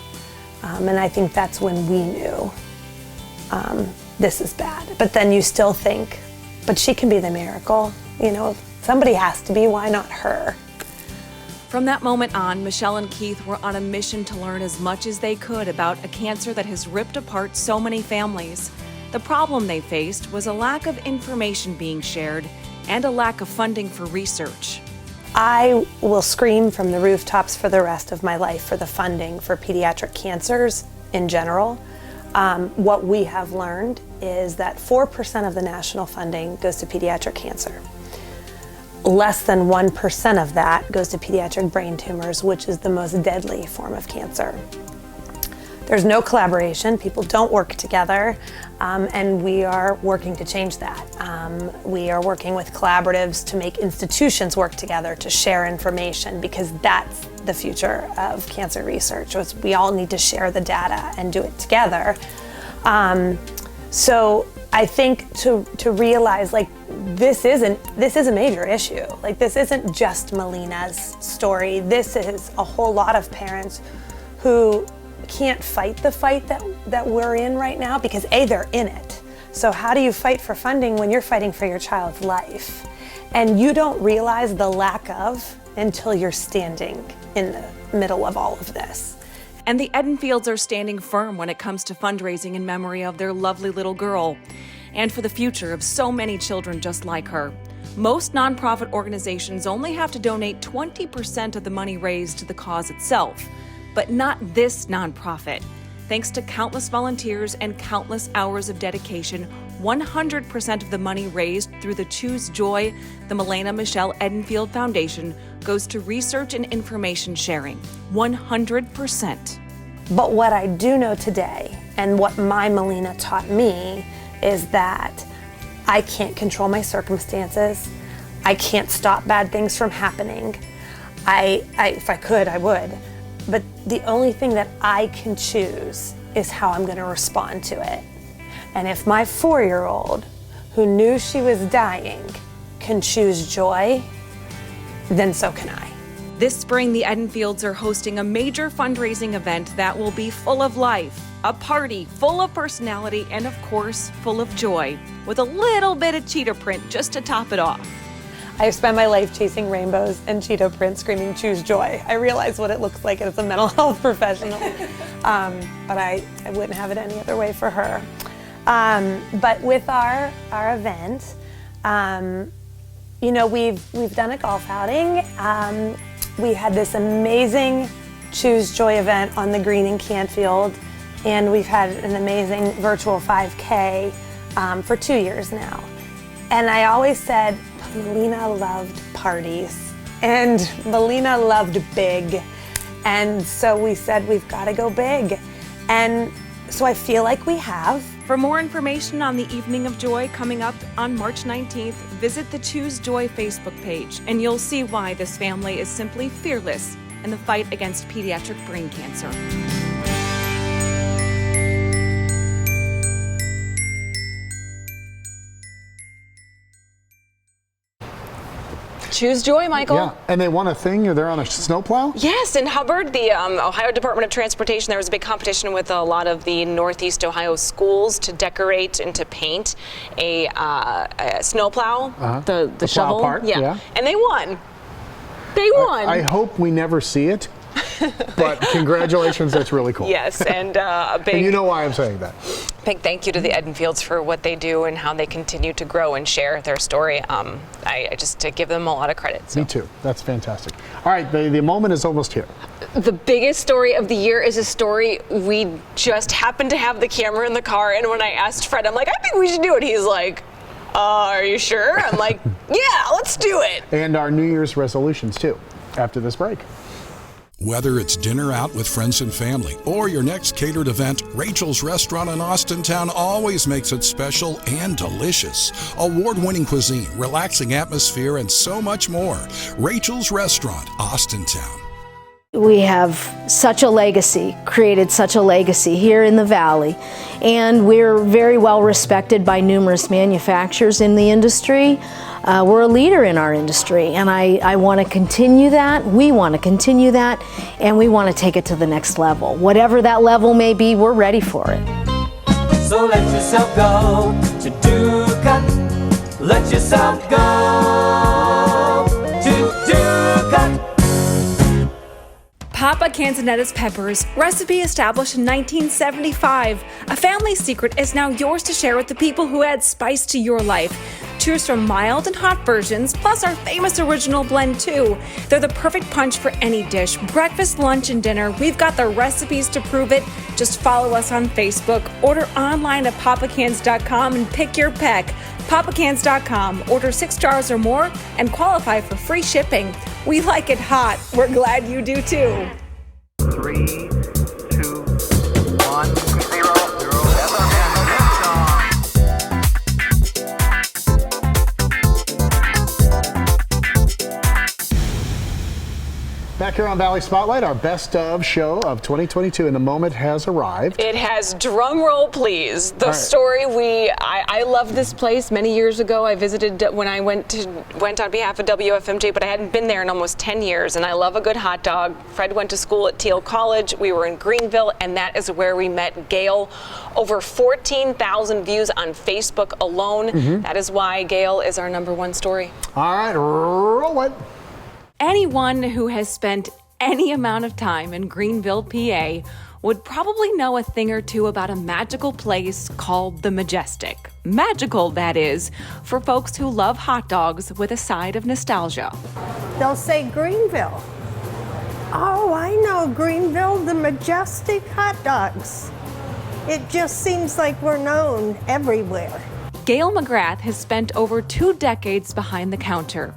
And I think that's when we knew this is bad. But then you still think, but she can be the miracle. You know, if somebody has to be, why not her? From that moment on, Michelle and Keith were on a mission to learn as much as they could about a cancer that has ripped apart so many families. The problem they faced was a lack of information being shared and a lack of funding for research. I will scream from the rooftops for the rest of my life for the funding for pediatric cancers in general. What we have learned is that 4% of the national funding goes to pediatric cancer. Less than 1% of that goes to pediatric brain tumors, which is the most deadly form of cancer. There's no collaboration, people don't work together, and we are working to change that. We are working with collaboratives to make institutions work together to share information, because that's the future of cancer research. We all need to share the data and do it together. So I think to realize, like, this is a major issue. Like, this isn't just Melina's story. This is a whole lot of parents who can't fight the fight that we're in right now, because A, they're in it. So how do you fight for funding when you're fighting for your child's life? And you don't realize the lack of until you're standing in the middle of all of this. And the Edenfields are standing firm when it comes to fundraising in memory of their lovely little girl, and for the future of so many children just like her. Most nonprofit organizations only have to donate 20% of the money raised to the cause itself, but not this nonprofit. Thanks to countless volunteers and countless hours of dedication, 100% of the money raised through the Choose Joy, the Melina Michelle Edenfield Foundation, goes to research and information sharing. 100%. But what I do know today, and what my Melina taught me, is that I can't control my circumstances. I can't stop bad things from happening. If I could, I would. But the only thing that I can choose is how I'm going to respond to it. And if my 4-year-old, who knew she was dying, can choose joy, then so can I. This spring, the Edenfields are hosting a major fundraising event that will be full of life, a party full of personality, and of course, full of joy, with a little bit of cheetah print just to top it off. I've spent my life chasing rainbows and cheetah print screaming, choose joy. I realize what it looks like as a mental health professional, but I wouldn't have it any other way for her. But with our event, you know, we've done a golf outing. We had this amazing Choose Joy event on the green in Canfield, and we've had an amazing virtual 5K for 2 years now. And I always said, Melina loved parties, and Melina loved big. And so we said, we've got to go big. And so I feel like we have. For more information on the Evening of Joy coming up on March 19th, visit the Choose Joy Facebook page, and you'll see why this family is simply fearless in the fight against pediatric brain cancer. Choose Joy, Michael. Yeah, and they won a thing. They're on a snowplow? Yes, in Hubbard, the Ohio Department of Transportation, there was a big competition with a lot of the Northeast Ohio schools to decorate and to paint a snowplow, the shovel. Part, yeah. And they won. They won. I hope we never see it, but congratulations, that's really cool. Yes, and a big... And you know why I'm saying that. Big thank you to the Edenfields for what they do and how they continue to grow and share their story. I just to give them a lot of credit. So. Me too. That's fantastic. All right, the moment is almost here. The biggest story of the year is a story we just happened to have the camera in the car, and when I asked Fred, I'm like, I think we should do it. He's like, are you sure? I'm like, yeah, let's do it. And our New Year's resolutions too, after this break. Whether it's dinner out with friends and family or your next catered event, Rachel's Restaurant in Austintown always makes it special and delicious. Award-winning cuisine, relaxing atmosphere, and so much more. Rachel's Restaurant, Austintown. We have such a legacy, created such a legacy here in the Valley, and we're very well respected by numerous manufacturers in the industry. We're a leader in our industry, and I want to continue that. We want to continue that, and we want to take it to the next level. Whatever that level may be, we're ready for it. So let yourself go to Duca. Let yourself go to Duca. Papa Canzonetta's Peppers, recipe established in 1975. A family secret is now yours to share with the people who add spice to your life. Choose from mild and hot versions, plus our famous original blend too. They're the perfect punch for any dish, breakfast, lunch, and dinner. We've got the recipes to prove it. Just follow us on Facebook, order online at papacans.com and pick your peck. papacans.com, order 6 jars or more and qualify for free shipping. We like it hot. We're glad you do too. 3, 2, 1, 0. Back here on Valley Spotlight, our best of show of 2022, and the moment has arrived. It has. Drum roll, please. The story I loved this place many years ago. I visited when I went on behalf of WFMJ, but I hadn't been there in almost 10 years, and I love a good hot dog. Fred went to school at Teal College. We were in Greenville, and that is where we met Gail. Over 14,000 views on Facebook alone. Mm-hmm. That is why Gail is our #1 story. All right, roll it. Anyone who has spent any amount of time in Greenville, PA, would probably know a thing or two about a magical place called the Majestic. Magical, that is, for folks who love hot dogs with a side of nostalgia. They'll say Greenville. Oh, I know Greenville, the Majestic hot dogs. It just seems like we're known everywhere. Gail McGrath has spent over 2 decades behind the counter.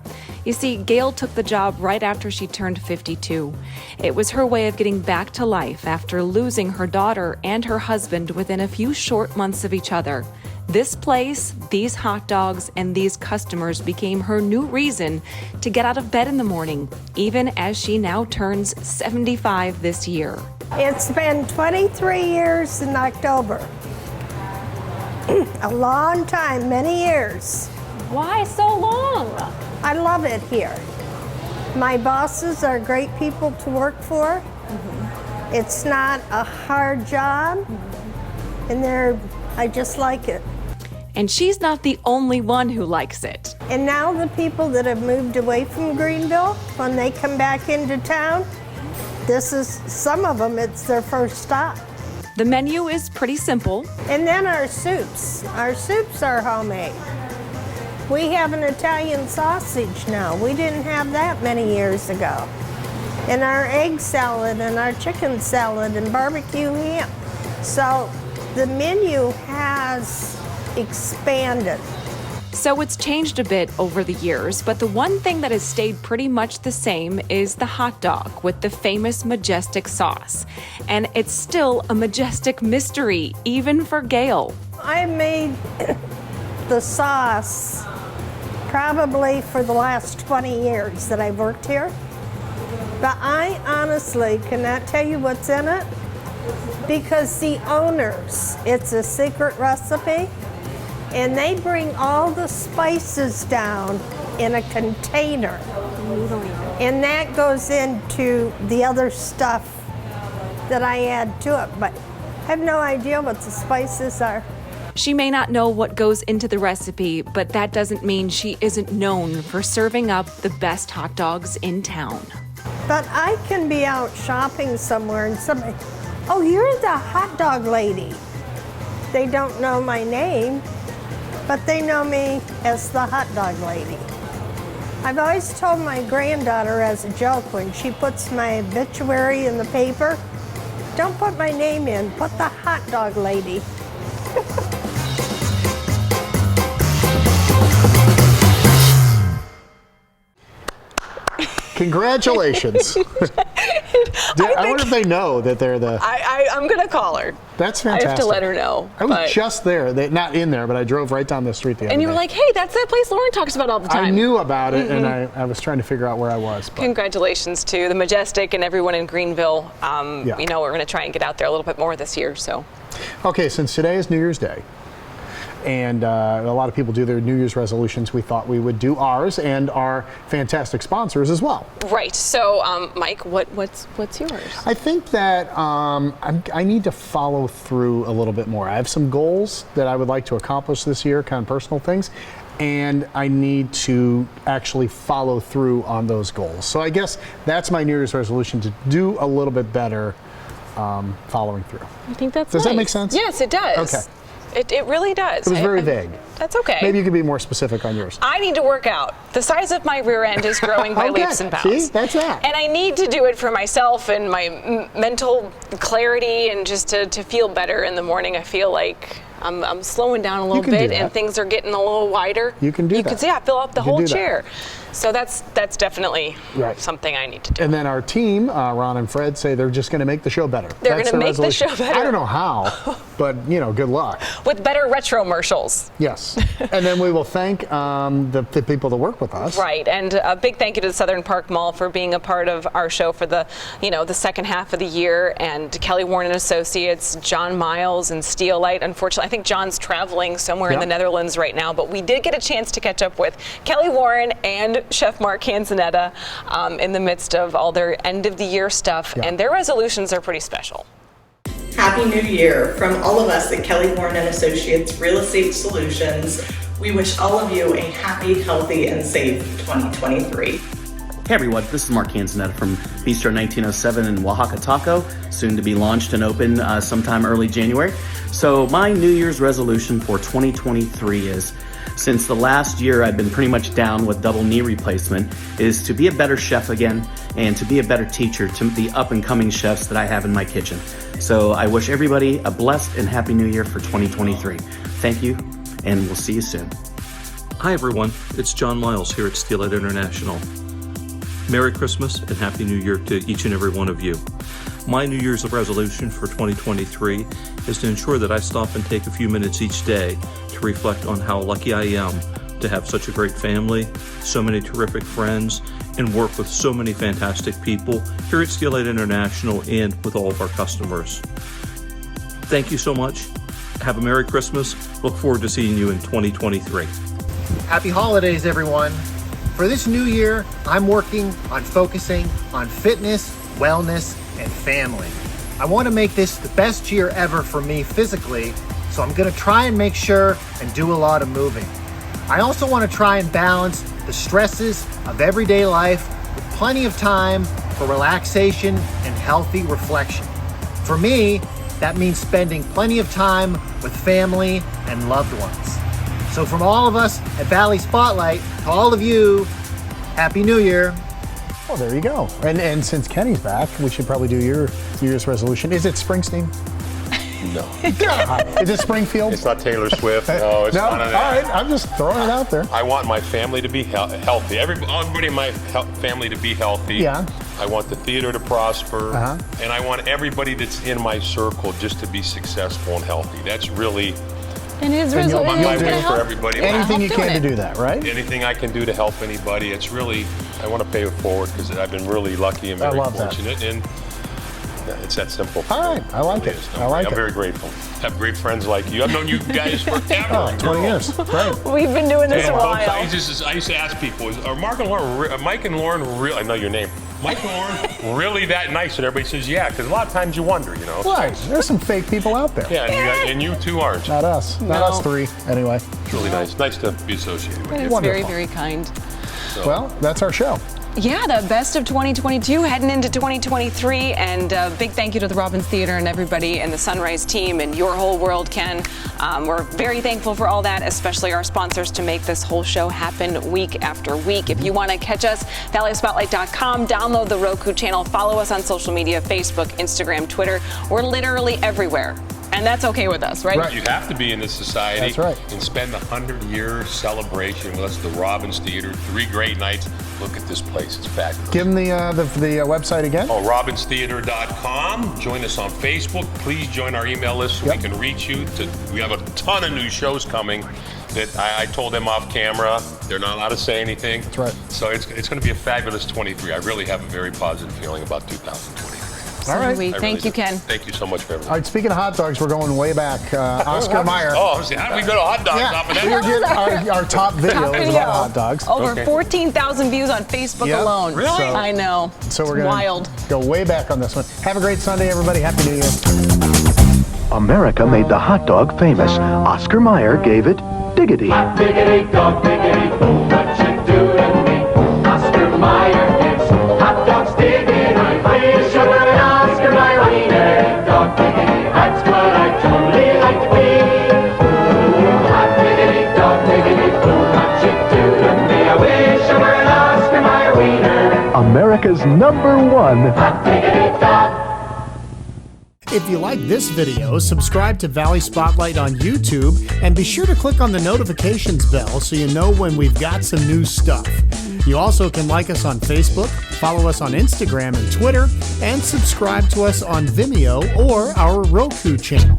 You see, Gail took the job right after she turned 52. It was her way of getting back to life after losing her daughter and her husband within a few short months of each other. This place, these hot dogs, and these customers became her new reason to get out of bed in the morning, even as she now turns 75 this year. It's been 23 years in October. A long time, many years. Why so long? I love it here. My bosses are great people to work for. It's not a hard job, and I just like it. And she's not the only one who likes it. And now the people that have moved away from Greenville, when they come back into town, some of them, it's their first stop. The menu is pretty simple. And then our soups. Our soups are homemade. We have an Italian sausage now. We didn't have that many years ago. And our egg salad and our chicken salad and barbecue ham. So the menu has expanded. So it's changed a bit over the years, but the one thing that has stayed pretty much the same is the hot dog with the famous Majestic sauce. And it's still a Majestic mystery, even for Gail. I made the sauce probably for the last 20 years that I've worked here. But I honestly cannot tell you what's in it because the owners, it's a secret recipe. And they bring all the spices down in a container. And that goes into the other stuff that I add to it. But I have no idea what the spices are. She may not know what goes into the recipe, but that doesn't mean she isn't known for serving up the best hot dogs in town. But I can be out shopping somewhere and somebody, oh, you're the hot dog lady. They don't know my name, but they know me as the hot dog lady. I've always told my granddaughter as a joke when she puts my obituary in the paper, don't put my name in, put the hot dog lady. Congratulations. I wonder if they know that they're the... I'm going to call her. That's fantastic. I have to let her know. I was just there, not in there, but I drove right down the street the other day. And you were like, hey, that's that place Lauren talks about all the time. I knew about it, and I was trying to figure out where I was. But. Congratulations to the Majestic and everyone in Greenville. You know, we're going to try and get out there a little bit more this year. So. Okay, since today is New Year's Day, and a lot of people do their New Year's resolutions, we thought we would do ours and our fantastic sponsors as well. Right. So, Mike, what's yours? I think that I need to follow through a little bit more. I have some goals that I would like to accomplish this year, kind of personal things, and I need to actually follow through on those goals. So I guess that's my New Year's resolution, to do a little bit better following through. I think that's Does nice. that make sense? Yes, it does. Okay. It really does. It was very vague. That's okay. Maybe you could be more specific on yours. I need to work out. The size of my rear end is growing by leaps and bounds. See, that's that. And I need to do it for myself and my mental clarity and just to feel better in the morning. I feel like I'm slowing down a little bit and things are getting a little wider. You can do that. You can see I fill up the whole chair. So that's definitely something I need to do. And then our team, Ron and Fred, say they're just going to make the show better. They're going to make the show better. I don't know how, but good luck. With better retromercials. Yes. And then we will thank the people that work with us. Right. And a big thank you to the Southern Park Mall for being a part of our show for the second half of the year, and Kelly Warren and Associates, John Miles and Steelite. Unfortunately, I think John's traveling somewhere in the Netherlands right now, but we did get a chance to catch up with Kelly Warren and Chef Mark Canzonetta in the midst of all their end of the year stuff, and their resolutions are pretty special. Happy New Year from all of us at Kelly Warren and Associates Real Estate Solutions. We wish all of you a happy, healthy, and safe 2023. Hey everyone, this is Mark Canzonetta from Bistro 1907 in Oaxaca Taco, soon to be launched and open sometime early January. So my New Year's resolution for 2023 is, since the last year I've been pretty much down with double knee replacement, is to be a better chef again and to be a better teacher to the up and coming chefs that I have in my kitchen. So I wish everybody a blessed and happy new year for 2023. Thank you, and we'll see you soon. Hi everyone, it's John Miles here at Steelite International. Merry Christmas and Happy New Year to each and every one of you. My New Year's resolution for 2023 is to ensure that I stop and take a few minutes each day to reflect on how lucky I am to have such a great family, so many terrific friends, and work with so many fantastic people here at Steelite International and with all of our customers. Thank you so much. Have a Merry Christmas. Look forward to seeing you in 2023. Happy holidays, everyone. For this new year, I'm working on focusing on fitness, wellness, and family. I want to make this the best year ever for me physically, so I'm going to try and make sure and do a lot of moving. I also want to try and balance the stresses of everyday life with plenty of time for relaxation and healthy reflection. For me, that means spending plenty of time with family and loved ones. So from all of us at Valley Spotlight, to all of you, Happy New Year. Oh, there you go. And since Kenny's back, we should probably do your New Year's resolution. Is it Springsteen? No. Is it Springfield? It's not Taylor Swift. No, it's No? none of All that. right, I'm just throwing it out there. I want my family to be healthy. Everybody in my family to be healthy. Yeah. I want the theater to prosper. Uh-huh. And I want everybody that's in my circle just to be successful and healthy. That's really And his my resolution is wish to for help. everybody. Anything you can to do that, right? Anything I can do to help anybody. It's really, I want to pay it forward because I've been really lucky and very I love that. fortunate. And it's that simple. All right, I like it. I like I'm it. very grateful. Have great friends like you. I've known you guys forever. 20 years. Great. We've been doing this a And folks, while. I used to ask people, are Mike and Lauren really, I know your name, Mike and Lauren really that nice? And everybody says, yeah, because a lot of times you wonder, you know. Right, there's some fake people out there. Yeah, and you two aren't. Not us. Not us three, anyway. It's really nice. Nice to be associated with you. It's very, very kind. Well, that's our show. Yeah, the best of 2022 heading into 2023. And big thank you to the Robbins Theater and everybody and the Sunrise team and your whole world, Ken. We're very thankful for all that, especially our sponsors to make this whole show happen week after week. If you want to catch us, valleyspotlight.com, download the Roku channel, follow us on social media, Facebook, Instagram, Twitter. We're literally everywhere. And that's okay with us, right? You have to be in this society. That's right. And spend the 100-year celebration with us at the Robbins Theater. 3 great nights. Look at this place. It's fabulous. Give them the website again. Oh, robbinstheater.com. Join us on Facebook. Please join our email list so we can reach you. We have a ton of new shows coming that I told them off camera. They're not allowed to say anything. That's right. So it's going to be a fabulous 23. I really have a very positive feeling about 2023. So All right. do we. I Thank really you, do. Ken. Thank you so much for everything. All right, speaking of hot dogs, we're going way back. Oscar Mayer. Oh, how do we go to hot dogs off of that? We're getting our top video is about hot dogs. Over 14,000 views on Facebook Yep. alone. Really? So- I know. So we're It's going wild. to go way back on this one. Have a great Sunday, everybody. Happy New Year. America made the hot dog famous. Oscar Mayer gave it diggity. Diggity dog, diggity, boom, what you do to me? Oscar Mayer gives hot dogs diggity. Honey, sugar, and Oscar Mayer wiener. Dog diggity, that's what I totally like to be. Ooh, hot diggity, dog diggity, boom, what you do to me? I wish I were an Oscar Mayer wiener. America's #1 Hot diggity dog. If you like this video, subscribe to Valley Spotlight on YouTube and be sure to click on the notifications bell so you know when we've got some new stuff. You also can like us on Facebook, follow us on Instagram and Twitter, and subscribe to us on Vimeo or our Roku channel.